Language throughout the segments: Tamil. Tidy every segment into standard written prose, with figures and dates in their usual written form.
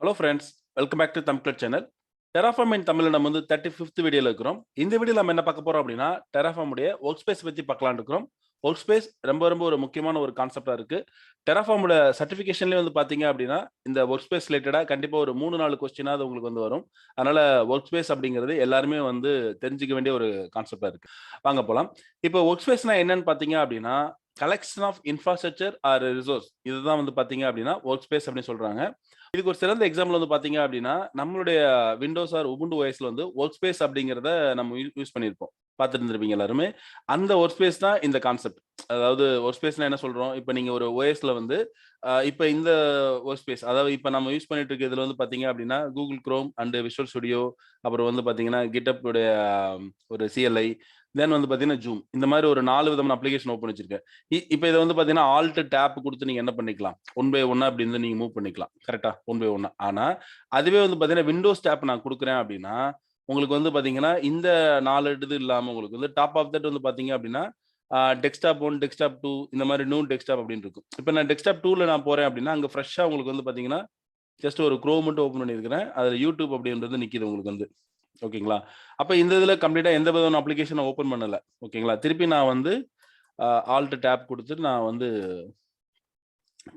Hello friends, welcome back to Tamil channel. Terraform in தமிழ்ல நம்ம வந்து 35th வீடியோல இருக்கிறோம். இந்த வீடியோல நம்ம என்ன பார்க்க போறோம் அப்படின்னா, டெராஃபார்ம் உடைய ஒர்க் ஸ்பேஸ் பத்தி பார்க்கலாம்னு இருக்கிறோம். ஒர்க் ஸ்பேஸ் ரொம்ப ரொம்ப ஒரு முக்கியமான ஒரு கான்செப்டா இருக்கு. டெராஃபார்ம் உடைய சர்டிஃபிகேஷன்லயே வந்து பார்த்தீங்க அப்படின்னா, இந்த ஒர்க் ஸ்பேஸ் ரிலேட்டடா கண்டிப்பா ஒரு 3, 4 கொஸ்டினாவது உங்களுக்கு வந்து வரும். அதனால ஒர்க் ஸ்பேஸ் அப்படிங்கிறது எல்லாருமே வந்து தெரிஞ்சுக்க வேண்டிய ஒரு கான்செப்டா இருக்கு. வாங்க போலாம். இப்போ ஒர்க் ஸ்பேஸ்னா என்னன்னு பார்த்தீங்க அப்படின்னா, collection of infrastructure or resource இதுதான் வந்து பார்த்தீங்க அப்படின்னா ஒர்க் ஸ்பேஸ் அப்படின்னு சொல்றாங்க. இதுக்கு ஒரு சிறந்த எக்ஸாம்பிள் வந்து பாத்தீங்க அப்படின்னா, நம்மளுடைய விண்டோஸ் ஆர் உபுண்டு ஓஎஸ்ல வந்து ஒர்க் ஸ்பேஸ் அப்படிங்கிறத நம்ம யூஸ் பண்ணியிருப்போம். பார்த்துட்டு இருந்திருப்பீங்க எல்லாருமே. அந்த ஒர்க் ஸ்பேஸ் தான் இந்த கான்செப்ட். அதாவது ஒர்க் ஸ்பேஸ்னா என்ன சொல்றோம்? இப்ப நீங்க ஒரு ஓஎஸ்ல வந்து இப்ப இந்த ஒர்க் ஸ்பேஸ் அதாவது இப்ப நம்ம யூஸ் பண்ணிட்டு இருக்க இதுல வந்து பாத்தீங்க அப்படின்னா, Google Chrome and Visual Studio அப்புறம் வந்து பாத்தீங்கன்னா, GitHub உடைய ஒரு CLI தென் வந்து பாத்தீங்கன்னா, Zoom இந்த மாதிரி ஒரு 4 விதமான அப்ளிகேஷன் ஓப்பன் வச்சிருக்கேன். இப்ப இத வந்து பாத்தீங்கன்னா, ஆல்ட் டேப் குடுத்து நீங்க என்ன பண்ணிக்கலாம்? ஒன் பை ஒன்னா அப்படி இருந்து நீங்க மூவ் பண்ணிக்கலாம். கரெக்ட்டா? ஒன் பை ஒன்னா. ஆனா, அதுவே வந்து பாத்தீங்கன்னா, விண்டோஸ் டேப் நான் குடுக்குறேன் அப்படின்னா, உங்களுக்கு வந்து பாத்தீங்கன்னா, இந்த 4 இது இல்லாம உங்களுக்கு வந்து டாப் ஆஃப் தட் வந்து பாத்தீங்க அப்படின்னா, டெஸ்க்டாப் 1, டெஸ்க்டாப் 2 இந்த மாரி நியூ டெஸ்க்டாப் அப்படின்னு இருக்கும். இப்ப நான் டெஸ்க்டாப் 2ல நான் போறேன் அப்படின்னா, அங்க ஃப்ரெஷ்ஷா உங்களுக்கு வந்து பாத்தீங்கன்னா, ஜஸ்ட் ஒரு குரோம் மட்டும் ஓப்பன் பண்ணியிருக்கிறேன். அதுல யூடியூப் அப்படின்றது நிக்குது உங்களுக்கு வந்து. ஓகேங்களா? அப்ப இந்த இதுல கம்ப்ளீட்டா எந்த விதமான அப்ளிகேஷன் நான் ஓப்பன் பண்ணல. ஓகேங்களா? திருப்பி நான் வந்து ஆல்ட் டேப் குடுத்துட்டு நான் வந்து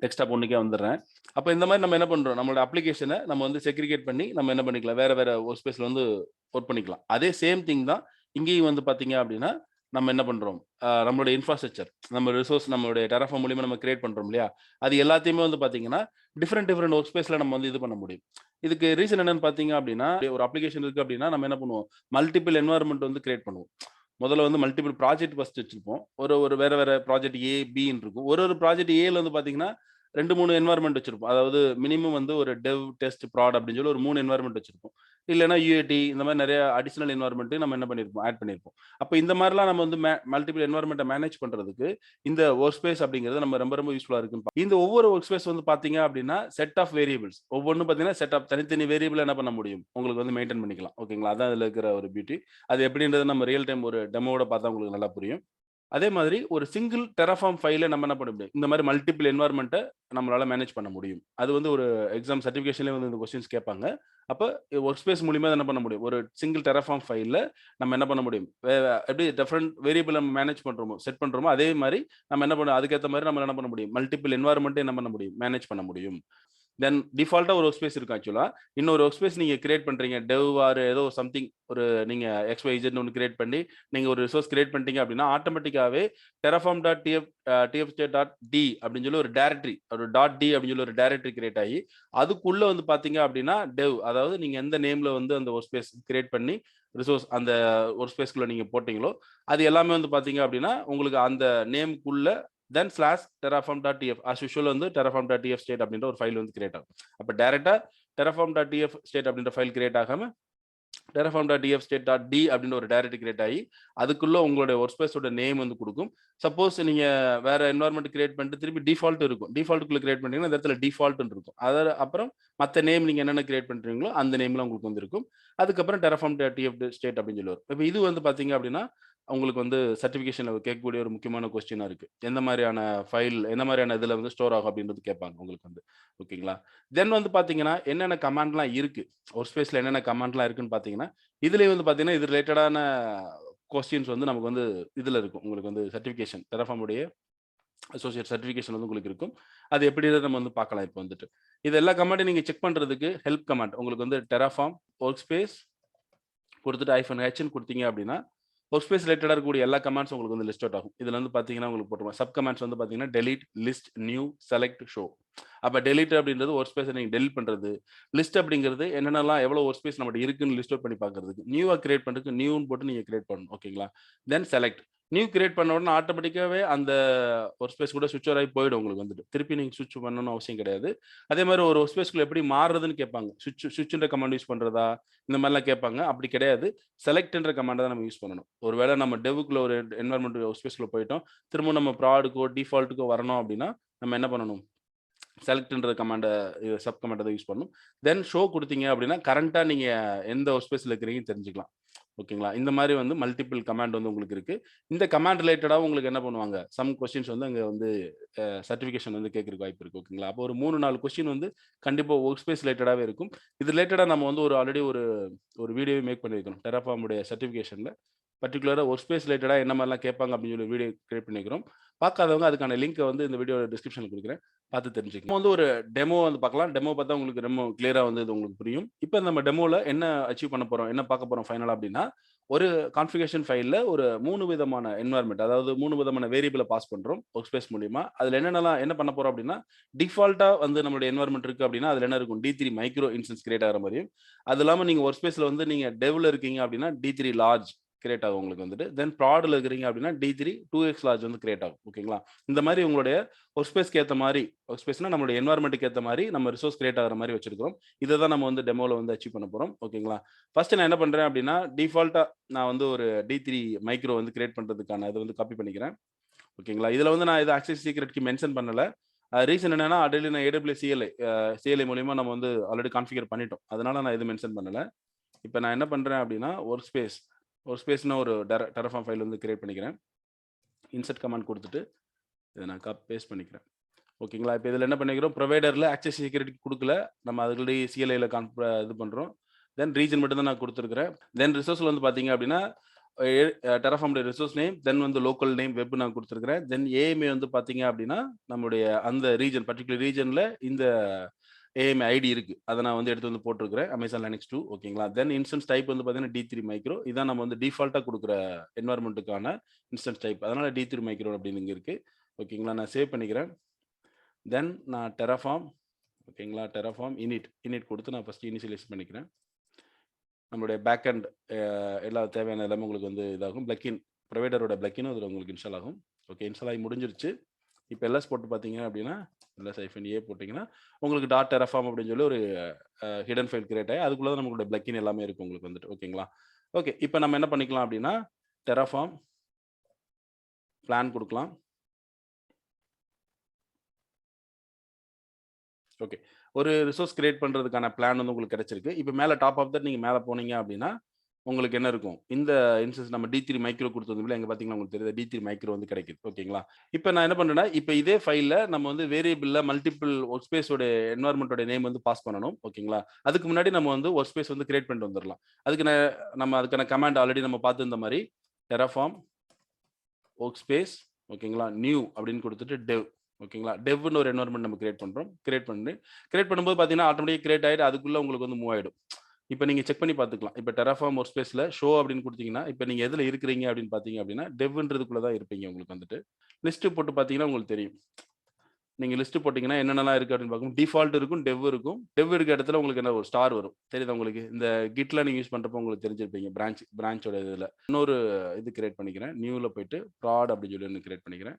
டெஸ்க்டாப் 1க்கே வந்துடுறேன். அப்ப இந்த மாரி நம்ம என்ன பண்றோம்? நம்மளோட அப்ளிகேஷன நம்ம வந்து செக்ரிகேட் பண்ணி நம்ம என்ன பண்ணிக்கலாம்? வேற வேற வொர்க் ஸ்பேஸ்ல வந்து ஒர்க் பண்ணிக்கலாம். அதே சேம் திங் தான் இங்கேயும் வந்து பார்த்தீங்க அப்டின்னா, நம்ம என்ன பண்றோம்? நம்மளுடைய இன்ஃப்ராஸ்ட்ரக்சர், நம்ம ரிசோர்ஸ் நம்மளுடைய Terraform மூலியமா நம்ம கிரியேட் பண்றோம் இல்லையா? அது எல்லாத்தையுமே வந்து பார்த்தீங்கன்னா, டிஃபரெண்ட் டிஃபரெண்ட் வொர்க் ஸ்பேஸ்ல நம்ம வந்து இது பண்ண முடியும். இதுக்கு ரீசன் என்னன்னு பார்த்தீங்க அப்டின்னா, ஒரு அப்ளிகேஷன் இருக்கு அப்டின்னா, நம்ம என்ன பண்ணுவோம்? மல்டிபிள் என்வைரன்மென்ட் வந்து கிரியேட் பண்ணுவோம். முதல்ல வந்து மல்டிபிள் ப்ராஜெக்ட் ஃபர்ஸ்ட் வச்சிருப்போம். ஒரு ஒரு வேற வேற ப்ராஜெக்ட் ஏ, பின்னு இருக்கும். ஒரு ஒரு ப்ராஜெக்ட் ஏல வந்து பார்த்தீங்கன்னா 2, 3 என்வைரன்மென்ட் வச்சிருப்போம். அதாவது மினிமம் வந்து ஒரு டெவ், டெஸ்ட், ப்ராட் அப்படின்னு சொல்லி ஒரு 3 என்வைரன்மென்ட் வச்சிருப்போம். இல்லன்னா யுஏடி இந்த மாரி நெறைய அடிஷனல் என்வைரன்மென்ட் நம்ம என்ன பண்ணியிருப்போம், ஆட் பண்ணியிருப்போம். அப்ப இந்த மாரிலாம் நம்ம வந்து மல்டிபிள் என்வைரன்மென்ட்ட மேனேஜ் பண்றதுக்கு இந்த வொர்க் ஸ்பேஸ் அப்படிங்கிறது நம்ம ரொம்ப ரொம்ப யூஸ்ஃபுல்லா இருக்குன்னு இந்த ஒவ்வொரு வொர்க் ஸ்பேஸ் வந்து பார்த்தீங்க அப்படின்னா, செட் ஆஃப் வேரியபிள்ஸ் ஒவ்வொன்னும் பார்த்தீங்கன்னா, செட் ஆஃப் தனித்தனி வேரியபிள் என்ன பண்ண முடியும்? உங்களுக்கு வந்து மெயின்டெயின் பண்ணிக்கலாம். ஓகேங்களா? அதான் இதுல இருக்கிற ஒரு பியூட்டி. அது எப்படின்றத நம்ம ரியல் டைம் ஒரு டெமோவோட பார்த்தா உங்களுக்கு நல்லா புரியும். அதே மாதிரி ஒரு சிங்கிள் Terraform ஃபைல நம்ம என்ன பண்ண முடியும்? இந்த மாரி மல்டிபிள் என்வைரன்மென்ட்ட நம்மளால மேனேஜ் பண்ண முடியும். அது வந்து ஒரு எக்ஸாம் சர்டிஃபிகேஷன்லயே வந்து இந்த கொஸ்டின்ஸ் கேட்பாங்க. அப்ப வொர்க் ஸ்பேஸ் மூலியமா என்ன பண்ண முடியும்? ஒரு சிங்கிள் Terraform ஃபைல்ல நம்ம என்ன பண்ண முடியும்? எப்படி டிஃபரெண்ட் வேரியபிள் நம்ம மேனேஜ் பண்றோமோ, செட் பண்றோமோ, அதே மாரி நம்ம என்ன பண்ணணும்? அதுக்கேத்த மாரி நம்ம என்ன பண்ண முடியும்? மல்டிபிள் என்வைரன்மென்ட்ட என்ன பண்ண முடியும்? மேனேஜ் பண்ண முடியும். தென் டிஃபால்ட்டா ஒரு ஒர்க் ஸ்பேஸ் இருக்கும் ஆக்சுவலா. இன்னொரு ஒர்க் ஸ்பேஸ் நீங்க கிரியேட் பண்றீங்க. டெவ் ஆர் ஏதோ சம்திங் ஒரு நீங்க XYZன்னு ஒண்ணு கிரியேட் பண்ணி, நீங்க ஒரு ரிசோர்ஸ் கிரியேட் பண்ணிட்டீங்க அப்படின்னா, ஆட்டோமேட்டிக்காவே terraform.tf.d அப்படின்னு சொல்லி ஒரு டைரக்டரி, ஒரு .d அப்படின்னு சொல்லி ஒரு டைரக்டரி கிரியேட் ஆகி, அதுக்குள்ள வந்து பார்த்தீங்க அப்படின்னா, டெவ் அதாவது நீங்க எந்த நேம்ல வந்து அந்த ஒர்க் ஸ்பேஸ் கிரியேட் பண்ணி, ரிசோர்ஸ் அந்த ஒர்க் ஸ்பேஸ்க்குள்ள நீங்க போட்டீங்களோ, அது எல்லாமே வந்து பார்த்தீங்க அப்படின்னா, உங்களுக்கு அந்த நேம்க்குள்ள தென் ஸ்லாஷ் terraform.tf as யூசுவல் வந்து terraform.tf ஸ்டேட் அப்படின்ற ஒரு ஃபைல் வந்து கிரியேட் ஆகும். அப்ப டைரக்ட்டா terraform.tf ஸ்டேட் அப்படின்ற ஃபைல் கிரியேட் ஆகாம terraform.tf state.d அப்படின்ற ஒரு டைரக்டரி கிரியேட் ஆகி, அதுக்குள்ள உங்களுடைய ஒர்க் ஸ்பேஸோட நேம் வந்து குடுக்கும். சப்போஸ் நீங்க வேற என்வைரன்மென்ட் கிரியேட் பண்ணிட்டு திருப்பி டிஃபால்ட் இருக்கும். டிஃபால்ட்க்குள்ள கிரியேட் பண்ணீங்கன்னா, இந்த இடத்துல டிஃபால்ட்ன்னு இருக்கும். அப்புறம் மத்த நேம் நீங்க என்னென்ன கிரியேட் பண்றீங்களோ, அந்த நேம்லாம் உங்களுக்கு வந்து இருக்கும். அதுக்கப்புறம் terraform.tf ஸ்டேட் அப்படின்னு சொல்லி வரும். இப்ப இது வந்து பார்த்தீங்க அப்படின்னா, உங்களுக்கு வந்து சர்டிஃபிகேஷன்ல கேட்கக்கூடிய ஒரு முக்கியமான கொஸ்டினா இருக்கு. எந்த மாரியான ஃபைல், எந்த மாரியான இதுல வந்து ஸ்டோர் ஆகும் அப்படின்றது கேட்பாங்க உங்களுக்கு வந்து. ஓகேங்களா? தென் வந்து பார்த்தீங்கன்னா, என்னென்ன கமாண்ட்லாம் இருக்கு. ஒர்க் ஸ்பேஸ்ல என்னென்ன கமாண்ட்லாம் இருக்குன்னு பார்த்தீங்கன்னா, இதுலயே வந்து பார்த்தீங்கன்னா, இது ரிலேட்டடான கொஸ்டின்ஸ் வந்து நமக்கு வந்து இதுல இருக்கும். உங்களுக்கு வந்து சர்டிஃபிகேஷன் Terraform உடைய அசோசியேட் சர்டிஃபிகேஷன் வந்து உங்களுக்கு இருக்கும். அது எப்படின்றத நம்ம வந்து பார்க்கலாம் இப்ப வந்துட்டு. இது எல்லா கமாண்டையும் நீங்க செக் பண்றதுக்கு ஹெல்ப் கமாண்ட் உங்களுக்கு வந்து Terraform Workspace குடுத்துட்டு -hன்னு குடுத்தீங்க அப்படின்னா, ஒர்க் ஸ்பேஸ் ரிலேட்டடா இருக்கக்கூடிய எல்லா கமாண்ட்ஸும் உங்களுக்கு வந்து லிஸ்ட் அவுட் ஆகும். இதுல வந்து பார்த்தீங்கன்னா, உங்களுக்கு போட்டுருப்பாங்க. சப் கமாண்ட்ஸ் வந்து பார்த்தீங்கன்னா, delete, list, new, select, show. அப்ப டெலீட் அப்படின்றது ஒர்க் ஸ்பேஸ நீங்க டெலீட் பண்றது. லிஸ்ட் அப்படிங்கிறது என்னென்னலாம் எவ்வளோ ஒர்க் ஸ்பேஸ் நம்மட்ட இருக்குன்னு லிஸ்ட் அவுட் பண்ணி பார்க்கறதுக்கு. நியூவா கிரியேட் பண்றதுக்கு நியூன்னு போட்டு நீங்க கிரியேட் பண்ணணும். ஓகேங்களா? தென் செலக்ட். நியூ கிரியேட் பண்ண உடனே ஆட்டோமேட்டிக்காவே அந்த ஒர்க் ஸ்பேஸ் கூட ஸ்விட்ச் ஓவர் ஆகி போயிடும் உங்களுக்கு வந்துட்டு. திருப்பி நீங்க ஸ்விட்ச் பண்ணணும்னு அவசியம் கிடையாது. அதே மாரி ஒரு ஒர்க் ஸ்பேஸ்க்குள்ள எப்படி மாறுறதுன்னு கேட்பாங்க. ஸ்விட்ச்ன்ற கமாண்ட் யூஸ் பண்றதா? இந்த மாரிலாம் கேட்பாங்க. அப்படி கிடையாது. செலக்ட்ன்ற கமாண்ட தான் நம்ம யூஸ் பண்ணணும். ஒருவேளை நம்ம டெவ்க்குள்ள ஒரு என்வைரன்மென்ட் ஒர்க் ஸ்பேஸ்க்குள்ள போயிட்டோம். திரும்ப நம்ம ப்ராடுக்கோ, டிஃபால்ட்டுக்கோ வரணும் அப்படின்னா, நம்ம என்ன பண்ணணும்? செலக்ட்ன்ற கமாண்ட சப் கமாண்ட தான் யூஸ் பண்ணணும். தென் ஷோ குடுத்தீங்க அப்படின்னா, கரண்ட்டா நீங்க எந்த ஒர்க் ஸ்பேஸ்ல இருக்கிறீங்கன்னு தெரிஞ்சுக்கலாம். ஓகேங்களா? இந்த மாரி வந்து மல்டிபிள் கமாண்ட் வந்து உங்களுக்கு இருக்கு. இந்த கமாண்ட் ரிலேட்டடா உங்களுக்கு என்ன பண்ணுவாங்க, சம் கொஸ்டின்ஸ் வந்து அங்க வந்து சர்டிஃபிகேஷன் வந்து கேட்கறக்கு வாய்ப்பு இருக்கு. ஓகேங்களா? அப்போ ஒரு 3, 4 கொஸ்டின் வந்து கண்டிப்பா வொர்க் ஸ்பேஸ் ரிலேட்டடாவே இருக்கும். இது ரிலேட்டடா நம்ம வந்து ஆல்ரெடி ஒரு வீடியோவே மேக் பண்ணியிருக்கிறோம். Terraform உடைய சர்டிஃபிகேஷன்ல. பர்ட்டிகுலரா ஒர்க் ஸ்பேஸ் ரிலேட்டடா என்ன மாரிலாம் கேட்பாங்க அப்படின்னு சொல்லி வீடியோ கிரியேட் பண்ணியிருக்கிறோம். பார்க்காதவங்க அதுக்கான லிங்க்க வந்து இந்த வீடியோ டிஸ்கிரிப்ஷன்ல குடுக்குறேன். பார்த்து தெரிஞ்சுக்கங்க. நம்ம வந்து ஒரு டெமோ வந்து பார்க்கலாம். டெமோ பார்த்தா உங்களுக்கு ரொம்ப கிளியரா வந்து இது உங்களுக்கு புரியும். இப்ப நம்ம டெமோல என்ன அச்சீவ் பண்ண போறோம், என்ன பார்க்க போறோம் ஃபைனலா அப்படின்னா, ஒரு கான்ஃபிகரேஷன் ஃபைல்ல ஒரு 3 விதமான என்வைரன்மென்ட், அதாவது 3 விதமான வேரியபிள பாஸ் பண்றோம் வொர்க் ஸ்பேஸ் மூலியமா. அதுல என்ன பண்ண போறோம் அப்படின்னா, டிஃபால்ட்டா வந்து நம்மளுடைய என்வைரன்மென்ட் இருக்கு அப்படின்னா, அதுல என்ன இருக்கும் D3 மைக்ரோ இன்ஸ்டன்ஸ் கிரியேட் ஆகுற மாரியும், அது இல்லாம நீங்க வொர்க் ஸ்பேஸ்ல வந்து நீங்க டெவ்ல இருக்கீங்க அப்படின்னா, D3 லார்ஜ் கிரியேட் ஆகும் உங்களுக்கு வந்துட்டு. தென் ப்ராட்ல இருக்கிறீங்க அப்படின்னா, D3 2x லார்ஜ் வந்து கிரியேட் ஆகும். ஓகேங்களா? இந்த மாரி உங்களுடைய ஒர்க் ஸ்பேஸ்க்கு ஏத்த மாரி, ஒர்க் ஸ்பேஸ்னா நம்மளுடைய என்வைரன்மென்ட்க்கு ஏத்த மாரி நம்ம ரிசோர்ஸ் கிரியேட் ஆகுற மாரி வச்சிருக்கிறோம். இத தான் நம்ம வந்து டெமோல வந்து அச்சீவ் பண்ண போறோம். ஓகேங்களா? ஃபர்ஸ்ட் நான் என்ன பண்றேன் அப்படின்னா, டிஃபால்ட்டா நான் வந்து ஒரு D3 மைக்ரோ வந்து கிரியேட் பண்றதுக்கான இத வந்து காப்பி பண்ணிக்கிறேன். ஓகேங்களா? இதுல வந்து நான் ஆக்சஸ் சீக்ரெட் கீ மென்ஷன் பண்ணல. ரீசன் என்னன்னா, ஆல்ரெடி நான் AWS CLI மூலியமா நம்ம வந்து ஆல்ரெடி கான்ஃபிகர் பண்ணிட்டோம். அதனால நான் எதுவும் மென்ஷன் பண்ணல. இப்ப நான் என்ன பண்றேன் அப்படின்னா, ஒர்க் ஸ்பேஸ்னா ஒரு Terraform ஃபைல் வந்து கிரியேட் பண்ணிக்கிறேன். இன்சர்ட் கமாண்ட் குடுத்துட்டு, இத நான் பேஸ்ட் பண்ணிக்கிறேன். ஓகேங்களா? இப்ப இதுல என்ன பண்ணிக்கிறோம், ப்ரொவைடர்ல ஆக்சஸ் செக்யூரிட்டி குடுக்கல. நம்ம ஆல்ரெடி CLIல இது பண்றோம். தென் ரீஜன் மட்டும் தான் நான் குடுத்துருக்கிறேன். தென் ரிசோர்ஸ்ல வந்து பார்த்தீங்க அப்படின்னா, எ Terraformோட ரிசோர்ஸ் நேம், தென் வந்து லோக்கல் நேம் வெப் நான் குடுத்துருக்கிறேன். தென் AMA வந்து பார்த்தீங்க அப்படின்னா, நம்முடைய அந்த பர்ட்டிகுலர் ரீஜன்ல இந்த AMA ஐடி இருக்கு. அத நான் வந்து எடுத்து வந்து போட்டுருக்கிறேன். Amazon Linux 2 ஓகேங்களா? தென் இன்ஸ்டன்ஸ் டைப் வந்து பார்த்தீங்கன்னா, D3 மைக்ரோ. இதான் நம்ம வந்து டிஃபால்ட்டா குடுக்குற என்வைரன்மென்ட்க்கான இன்ஸ்டன்ஸ் டைப். அதனால D3 மைக்ரோ அப்படின்னு இங்க இருக்கு. ஓகேங்களா? நான் சேவ் பண்ணிக்கிறேன். தென் நான் Terraform ஓகேங்களா? Terraform init குடுத்து நான் ஃபர்ஸ்ட் இனிஷியலைஸ் பண்ணிக்கிறேன். நம்மளுடைய பேக் எண்ட் அ எல்லா தேவையான எல்லாமே உங்களுக்கு வந்து இதாகும். ப்ரொவைடரோட பிளக்கினும் இதுல உங்களுக்கு இன்ஸ்டால் ஆகும். ஓகே, இன்ஸ்டால் ஆகி முடிஞ்சிருச்சு. இப்ப எல்எஸ் போட்டு பார்த்தீங்க அப்படின்னா, -a போட்டீங்கன்னா, உங்களுக்கு .terraform அப்படின்னு சொல்லி ஒரு ஹிடன் ஃபைல் கிரியேட் ஆகி, அதுக்குள்ள தான் நம்மளுடைய பிளக்கின் எல்லாமே இருக்கும் உங்களுக்கு வந்துட்டு. ஓகேங்களா? ஓகே, இப்ப நம்ம என்ன பண்ணிக்கலாம் அப்படின்னா, Terraform பிளான் குடுக்கலாம். ஓகே. ஒரு ரிசோர்ஸ் கிரியேட் பண்றதுக்கான பிளான் வந்து உங்களுக்கு கிடைச்சிருக்கு. இப்ப மேல டாப் ஆஃப் தட் நீங்க மேல போனீங்க அப்படின்னா, உங்களுக்கு என்ன இருக்கும்? இந்த இன்ஸ்டன்ஸ் நம்ம D3 மைக்ரோ குடுத்ததுல எங்க பார்த்தீங்கன்னா உங்களுக்கு தெரியுது. D3 மைக்ரோ வந்து கிடைக்குது. ஓகேங்களா? இப்ப நான் என்ன பண்றேன்னா, இப்ப இதே ஃபைல்ல நம்ம வந்து வேரியபிள்ல மல்டிபிள் வொர்க் ஸ்பேஸ் ஓட என்வைரன்மென்ட் ஓட நேம் வந்து பாஸ் பண்ணணும். ஓகேங்களா? அதுக்கு முன்னாடி நம்ம வந்து வொர்க் ஸ்பேஸ் வந்து கிரியேட் பண்ணிட்டு வந்துரலாம். நம்ம அதுக்கான கமாண்ட் ஆல்ரெடி நம்ம பார்த்திருந்த மாரி Terraform Workspace ஓகேங்களா? நியூ அப்படின்னு குடுத்துட்டு ஓகேங்களா? டெவ்ன்னு ஒரு என்வைரன்மென்ட் நம்ம கிரியேட் பண்றோம். கிரியேட் பண்ணும்போது பார்த்தீங்கன்னா, ஆட்டோமேட்டிக்கா கிரியேட் ஆயிட்டு அதுக்குள்ள உங்களுக்கு வந்து மூவ் ஆயிடும். இப்ப நீங்க செக் பண்ணி பார்த்துக்கலாம். இப்ப Terraform Workspaceல ஷோ அப்படின்னு குடுத்தீங்கன்னா, இப்ப நீங்க எதுல இருக்கிறீங்க அப்படின்னு பார்த்தீங்க அப்படின்னா, டெவ்ன்றதுக்குள்ள தான் இருப்பீங்க உங்களுக்கு வந்துட்டு. லிஸ்ட் போட்டு பார்த்தீங்கன்னா உங்களுக்கு தெரியும். நீங்க லிஸ்ட் போட்டீங்கன்னா என்னென்னலாம் இருக்கு அப்படின்னு பார்க்கும்போது, டிஃபால்ட் இருக்கும், டெவ் இருக்கும். டெவ் இருக்க இடத்துல உங்களுக்கு என்ன ஒரு ஸ்டார் வரும். தெரியுதா உங்களுக்கு? இந்த கிட்ல நீங்க யூஸ் பண்றப்போ உங்களுக்கு தெரிஞ்சிருப்பீங்க. பிரான்ச்சோட இதுல. இன்னொரு இது கிரியேட் பண்ணிக்கிறேன். நியூல போயிட்டு ப்ராட் அப்படின்னு சொல்லி ஒண்ணு கிரியேட் பண்ணிக்கிறேன்.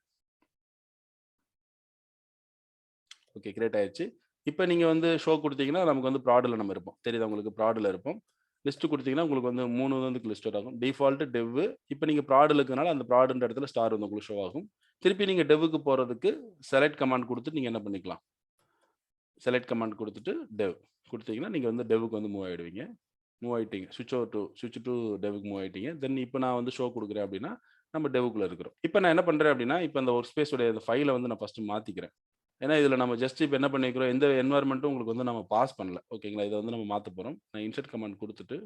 ஓகே, கிரியேட் ஆயிருச்சு. இப்ப நீங்க வந்து ஷோ குடுத்தீங்கன்னா, நமக்கு வந்து ப்ராட்ல நம்ம இருப்போம். தெரியுதா உங்களுக்கு? ப்ராட்ல இருப்போம். லிஸ்ட் குடுத்தீங்கன்னா, உங்களுக்கு வந்து 3 வந்து லிஸ்டட் ஆகும். டிஃபால்ட், டெவ். இப்ப நீங்க ப்ராட்ல இருக்கனால, அந்த ப்ராட்ன்ற இடத்துல ஸ்டார் வந்து உங்களுக்கு ஷோ ஆகும். திருப்பி நீங்க டெவ்வுக்கு போறதுக்கு செலக்ட் கமாண்ட் குடுத்துட்டு நீங்க என்ன பண்ணிக்கலாம்? செலக்ட் கமாண்ட் குடுத்துட்டு குடுத்தீங்கன்னா, நீங்க வந்து டெவ்வுக்கு வந்து மூவ் ஆயிடுவீங்க. மூவ் ஆயிட்டீங்க. ஸ்விட்ச் டூ டெவ்வுக்கு மூவ் ஆயிட்டீங்க. தென் இப்ப நான் வந்து ஷோ குடுக்குறேன் அப்படின்னா, நம்ம டெவ்வுக்குள்ள இருக்கிறோம். இப்ப நான் என்ன பண்றேன் அப்படின்னா, இப்ப அந்த வொர்க் ஸ்பேஸ் உடைய ஃபைல வந்து நான் ஃபர்ஸ்ட் மாத்திக்கிறேன். ஏன்னா, இதுல நம்ம ஜஸ்ட் இப்ப என்ன பண்ணியிருக்கிறோம், எந்த என்வைரன்மென்ட்டும் உங்களுக்கு வந்து நம்ம பாஸ் பண்ணல. ஓகேங்களா? இத வந்து நம்ம மாத்தப் போறோம். நான் இன்சர்ட் கமாண்ட் குடுத்துட்டு,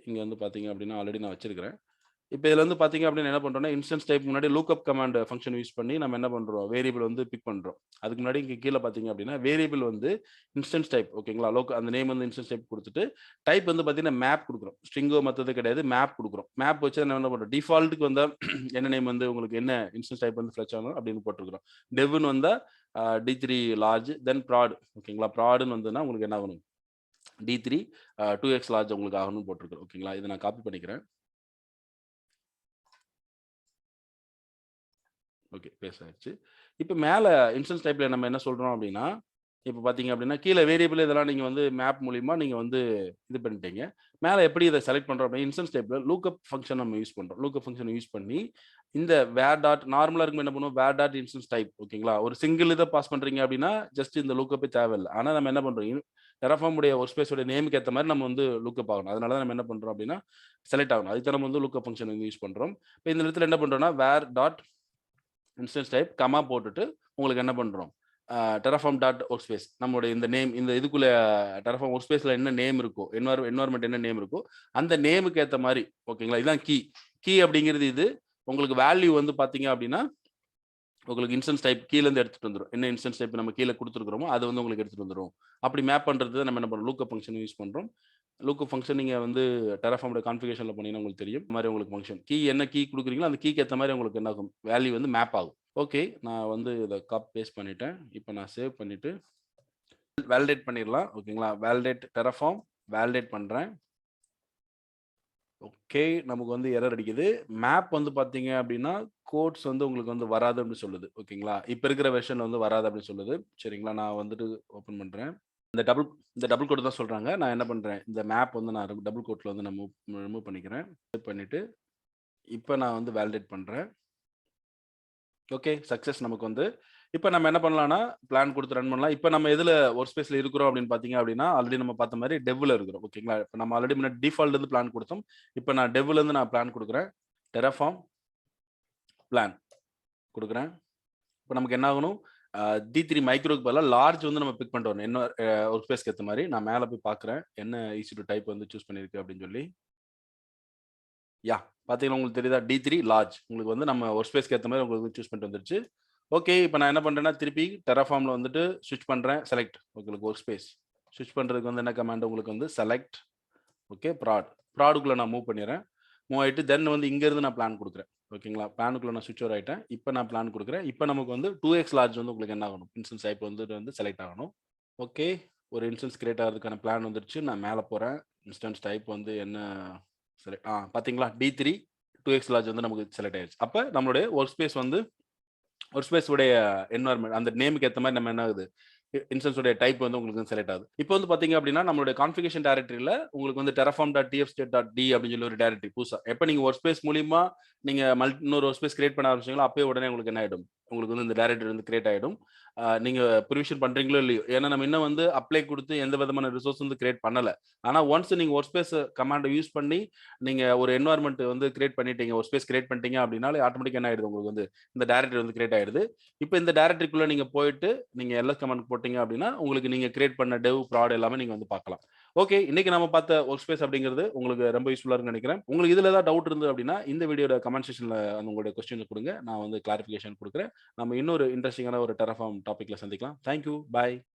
இங்க வந்து பார்த்தீங்க அப்டின்னா, ஆல்ரெடி நான் வச்சிருக்கிறேன். இப்ப இதுல வந்து பார்த்தீங்க அப்டின்னா என்ன பண்றோம்னா, இன்ஸ்டன்ஸ் டைப் முன்னாடி லூக்கப் கமாண்ட் ஃபங்ஷன் யூஸ் பண்ணி நம்ம என்ன பண்றோம், வேரியபிள் வந்து பிக் பண்றோம். அதுக்கு முன்னாடி இங்க கீழ பார்த்தீங்க அப்டின்னா, வேரியபிள் வந்து இன்ஸ்டன்ஸ் டைப் ஓகேங்களா? அந்த நேம் வந்து இன்ஸ்டன்ஸ் டைப் குடுத்துட்டு, டைப் வந்து பார்த்தீங்கன்னா, மேப் குடுக்குறோம். ஸ்ட்ரிங்கோ மத்தது கிடையாது. மேப் குடுக்குறோம். மேப் வச்சு நம்ம என்ன பண்றோம், டிஃபால்ட்க்கு வந்தா என்ன நேம் வந்து உங்களுக்கு என்ன இன்ஸ்டன்ஸ் டைப் வந்து ஃபெட்ச் ஆகணும் அப்டின்னு போட்டுருக்கிறோம். டெவ்ன்னு வந்தா D3 லார்ஜ் தென் ப்ராட் ஓகேங்களா? ப்ராட்ன்னு வந்ததுன்னா உங்களுக்கு என்ன ஆகணும்? D3 2x லார்ஜ் உங்களுக்கு ஆகணும்னு போட்டுருக்கிறோம். ஓகேங்களா? இத நான் காப்பி பண்ணிக்கிறேன். ஓகே. பேஸ்ட் ஆயிருச்சு. இப்ப மேல இன்ஸ்டன்ஸ் டைப்ல நம்ம என்ன சொல்றோம் அப்டின்னா, இப்ப பார்த்தீங்க அப்டின்னா, கீழ வேரியபிள் இதெல்லாம் நீங்க வந்து மேப் மூலியமா நீங்க வந்து இது பண்ணிட்டீங்க. மேல எப்படி இத செலக்ட் பண்றோம் அப்டின்னா, இன்ஸ்டன்ஸ் டைப்ல லூக்கப் ஃபங்ஷன் நம்ம யூஸ் பண்றோம். லூக்கப் ஃபங்ஷன் யூஸ் பண்ணி, இந்த வேர் டாட் நார்மலா இருக்கும் என்ன பண்ணுவோம், வேர் டாட் இன்ஸ்டன்ஸ் டைப் ஓகேங்களா? ஒரு சிங்கிள் இத பாஸ் பண்றீங்க அப்படின்னா, ஜஸ்ட் இந்த லுக்கப்பே தேவையில்ல. ஆனா நம்ம என்ன பண்றோம், Terraform உடைய ஒர்க் ஸ்பேஸ் உடைய நேமுக்கு ஏத்த மாரி நம்ம வந்து லுக்கப் ஆகணும். அதனால தான் நம்ம என்ன பண்றோம் அப்படின்னா, செலக்ட் ஆகணும். அதுக்கு தான் நம்ம வந்து லுக்கப் ஃபங்ஷன் வந்து யூஸ் பண்றோம். இப்ப இந்த இடத்துல என்ன பண்றோம்னா, வேர் டாட் இன்ஸ்டன்ஸ் டைப் கமா போட்டுட்டு உங்களுக்கு என்ன பண்றோம், Terraform டாட் ஒர்க் ஸ்பேஸ் நம்மளுடைய இந்த நேம் இந்த இதுக்குள்ள Terraform ஒர்க் ஸ்பேஸ்ல என்ன நேம் இருக்கோ, என்வாயர்ன்மென்ட் என்ன நேம் இருக்கோ, அந்த நேமுக்கு ஏத்த மாரி ஓகேங்களா? இதான் கீ. கீ அப்படிங்கிறது இது. உங்களுக்கு வேல்யூ வந்து பார்த்தீங்க அப்படின்னா, உங்களுக்கு இன்ஸ்டன்ஸ் டைப் கீழ இருந்து எடுத்துட்டு வந்துரும். என்ன இன்ஸ்டன்ஸ் டைப் நம்ம கீழ குடுத்துருக்கிறோமோ, அது வந்து உங்களுக்கு எடுத்துட்டு வந்துரும். அப்படி மேப் பண்றது நம்ம என்ன பண்றோம், லூக்கப் ஃபங்ஷன் யூஸ் பண்றோம். லூக்கப் ஃபங்ஷன் நீங்க வந்து Terraform ஓட கான்ஃபிகரேஷன்ல போனீங்கன்னா உங்களுக்கு தெரியும். இந்த மாரி உங்களுக்கு ஃபங்ஷன். என்ன கீ குடுக்குறீங்களோ, அந்த கீக்கு ஏத்த மாரி உங்களுக்கு என்ன ஆகும், வேல்யூ வந்து மேப் ஆகும். ஓகே. நான் வந்து இத பேஸ்ட் பண்ணிட்டேன். இப்ப நான் சேவ் பண்ணிட்டு வேலிடேட் பண்ணிறலாம். ஓகேங்களா? வேலிடேட் Terraform வேலிடேட் பண்றேன். ஓகே. நமக்கு வந்து எரர் அடிக்குது. மேப் வந்து பார்த்தீங்க அப்டின்னா, கோட்ஸ் வந்து உங்களுக்கு வந்து வராது அப்டின்னு சொல்லுது. ஓகேங்களா? இப்ப இருக்கிற வெர்ஷன்ல வந்து வராது அப்டின்னு சொல்லுது. சரிங்களா? நான் வந்துட்டு ஓப்பன் பண்றேன். இந்த டபுள் இந்த டபுள் கோட் தான் சொல்றாங்க. நான் என்ன பண்றேன், இந்த மேப் வந்து நான் டபுள் கோட்ல வந்து நான் ரிமூவ் பண்ணிக்கிறேன். சேவ் பண்ணிட்டு, இப்ப நான் வந்து வேலிடேட் பண்றேன். ஓகே. சக்சஸ் நமக்கு வந்து இப்ப நம்ம என்ன பண்ணலாம்னா, பிளான் குடுத்து ரன் பண்ணலாம். இப்ப நம்ம எதுல வொர்க் ஸ்பேஸ்ல இருக்கிறோம் அப்படின்னு பார்த்தீங்க அப்படின்னா, ஆல்ரெடி நம்ம பார்த்த மாரி டெவ்ல இருக்கிறோம். ஓகேங்களா? இப்ப நம்ம ஆல்ரெடி முன்னாடி டிஃபால்ட்ல இருந்து பிளான் குடுத்தோம். இப்ப நான் டெவ்ல இருந்து நான் பிளான் குடுக்குறேன். Terraform பிளான் குடுக்குறேன். இப்ப நமக்கு என்ன ஆகணும், D3 மைக்ரோக்கு பதிலா லார்ஜ் வந்து நம்ம பிக் பண்ணிட்டு வரணும். என்ன வொர்க் ஸ்பேஸ்க்கு ஏத்த மாரி. நான் மேல போய் பார்க்குறேன். என்ன ஈஸி டூ டைப் வந்து சூஸ் பண்ணியிருக்கு அப்படின்னு சொல்லி. பார்த்தீங்கன்னா உங்களுக்கு தெரியுதா? D3 large. உங்களுக்கு வந்து நம்ம வொர்க் ஸ்பேஸ்க்கு ஏத்த மாரி உங்களுக்கு சூஸ் பண்ணிட்டு வந்துருச்சு. ஓகே. இப்ப நான் என்ன பண்றேன்னா, திருப்பி Terraformல வந்துட்டு ஸ்விட்ச் பண்றேன். செலக்ட் உங்களுக்கு வொர்க் ஸ்பேஸ். ஸ்விட்ச் பண்றதுக்கு வந்து என்ன கமாண்ட் உங்களுக்கு வந்து செலக்ட் ஓகே ப்ராட். ப்ராடுக்குள்ள நான் மூவ் பண்ணிறேன். மூவ் ஆயிட்டு தென் வந்து இங்க இருந்து நான் பிளான் குடுக்குறேன். ஓகேங்களா? பிளானுக்குள்ள நான் ஸ்விட்ச் ஓவர் ஆயிட்டேன். இப்ப நான் பிளான் குடுக்குறேன். இப்ப நமக்கு வந்து 2x லார்ஜ் வந்து உங்களுக்கு என்ன ஆகணும்? இன்ஸ்டன்ஸ் டைப் வந்து செலக்ட் ஆகணும். ஓகே. ஒரு இன்ஸ்டன்ஸ் கிரியேட் ஆகுறதுக்கான பிளான் வந்துருச்சு. நான் மேல போறேன். இன்ஸ்டன்ஸ் டைப் வந்து என்ன பார்த்தீங்களா? D3 2x லார்ஜ் வந்து நமக்கு செலக்ட் ஆயிருச்சு. அப்ப நம்மளுடைய வொர்க் ஸ்பேஸ் வந்து ஒர்க் ஸ்பேஸ் உடைய என்வாயர்ன்மென்ட் அந்த நேமுக்கு ஏத்த மாரி நம்ம என்ன ஆகுது, இன்ஸ்டன்ஸ் உடைய டைப் வந்து உங்களுக்கு வந்து செலக்ட் ஆகுது. இப்போ வந்து பார்த்தீங்க அப்டின்னா, நம்மளுடைய கான்ஃபிகரேஷன் டைரக்டரில உங்களுக்கு வந்து terraform.tfstate.d அப்படின்னு சொல்லி ஒரு டைரக்டரி புதுசா. எப்ப நீங்க வொர்க் ஸ்பேஸ் மூலியமா நீங்க இன்னொரு வொர்க் ஸ்பேஸ் கிரியேட் பண்ண ஆரம்பிச்சீங்களோ, அப்பயே உடனே உங்களுக்கு என்ன ஆயிடும், உங்களுக்கு வந்து இந்த டைரக்டரி வந்து கிரியேட் ஆயிடும். நீங்க பெர்மிஷன் பண்றீங்களோ இல்லையோ, ஏன்னா நம்ம இன்னும் வந்து அப்ளை குடுத்து எந்த விதமான ரிசோர்ஸ் வந்து கிரியேட் பண்ணல. ஆனா ஒன்ஸ் நீங்க வொர்க் ஸ்பேஸ் கமாண்ட யூஸ் பண்ணி நீங்க ஒரு என்வாயர்ன்மென்ட் வந்து கிரியேட் பண்ணிட்டீங்க, வொர்க் ஸ்பேஸ் கிரியேட் பண்ணிட்டீங்க அப்டின்னாலே ஆட்டோமேட்டிக்கா என்ன ஆயிடுது உங்களுக்கு வந்து இந்த டைரக்டரி வந்து கிரியேட் ஆயிடுது. இப்ப இந்த டைரக்டரிக்குள்ள நீங்க போயிட்டு, நீங்க எல்எஸ் கமாண்ட் போட்டீங்க அப்டின்னா, உங்களுக்கு நீங்க கிரியேட் பண்ண ப்ராட் எல்லாமே நீங்க வந்து பார்க்கலாம். ஓகே. இன்னைக்கு நாம பார்த்த வொர்க் ஸ்பேஸ் அப்படிங்கிறது உங்களுக்கு ரொம்ப யூஸ்ஃபுல்லா இருக்கும்னு நெனைக்கிறேன். உங்களுக்கு இதுல ஏதாவது டவுட் இருந்தது அப்படின்னா, இந்த வீடியோட கமெண்ட் செக்ஷன்ல உங்களுடைய கொஸ்டின குடுங்க. நான் வந்து கிளாரிஃபிகேஷன் குடுக்குறேன். நம்ம இன்னொரு இன்ட்ரஸ்டிங்கான ஒரு Terraform டாபிக்ல சந்திக்கலாம். Thank you. பாய்.